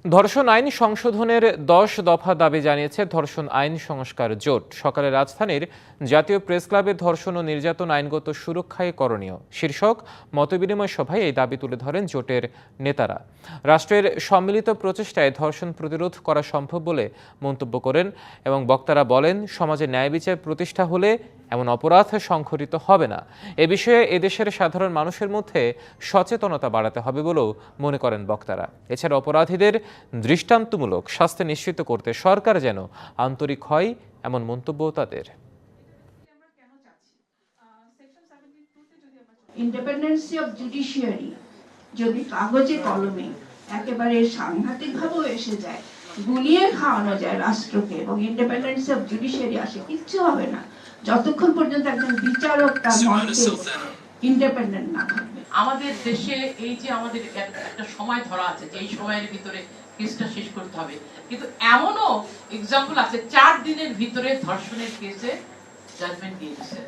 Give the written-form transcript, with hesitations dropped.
ধর্ষণ আইন সংশোধনের 10 দফা দাবি জানিয়েছে ধর্ষণ আইন সংস্কার জোট। সকালে রাজধানীর জাতীয় প্রেস ক্লাবে ধর্ষণ ও নির্যাতন আইনগত সুরক্ষায় করণীয় শীর্ষক মতবিনিময় সভায় এই দাবি তুলে ধরেন জোটের নেতারা। রাষ্ট্রের সম্মিলিত প্রচেষ্টায় ধর্ষণ প্রতিরোধ করা সম্ভব বলে মন্তব্য করেন এবং বক্তারা বলেন, সমাজে ন্যায় বিচার প্রতিষ্ঠা হলে এমন অপরাধ সংঘটিত হবে না। এ বিষয়ে এদেশের সাধারণ মানুষের মধ্যে সচেতনতা বাড়াতে হবে বলেও মনে করেন বক্তারা। এছাড়া অপরাধীদের দৃষ্টান্তমূলক শাস্তি নিশ্চিত করতে সরকার যেন আন্তরিক হয়, এমন মন্তব্য তাদের। ইন্ডিপেন্ডেন্সি অফ জুডিশিয়ারি যদি কাগজে কলমে একেবারে সাংঘাতিকভাবেও এসে যায়, গুলিয়ে খাওয়ানো যায় রাষ্ট্রকে, এবং ইন্ডিপেন্ডেন্সি অফ জুডিশিয়ারি আসে, কিচ্ছু হবে না যতক্ষণ পর্যন্ত একজন বিচারক তার মধ্যে ইন্ডিপেন্ডেন্ট না থাকবে। আমাদের দেশে এই যে আমাদের একটা সময় ধরা আছে যে এই সময়ের ভিতরে কেসটা শেষ করতে হবে, কিন্তু এমনও এক্সাম্পল আছে 4 দিনের ভিতরে ধর্ষণের কেসে জাজমেন্ট দিয়ে দিচ্ছে।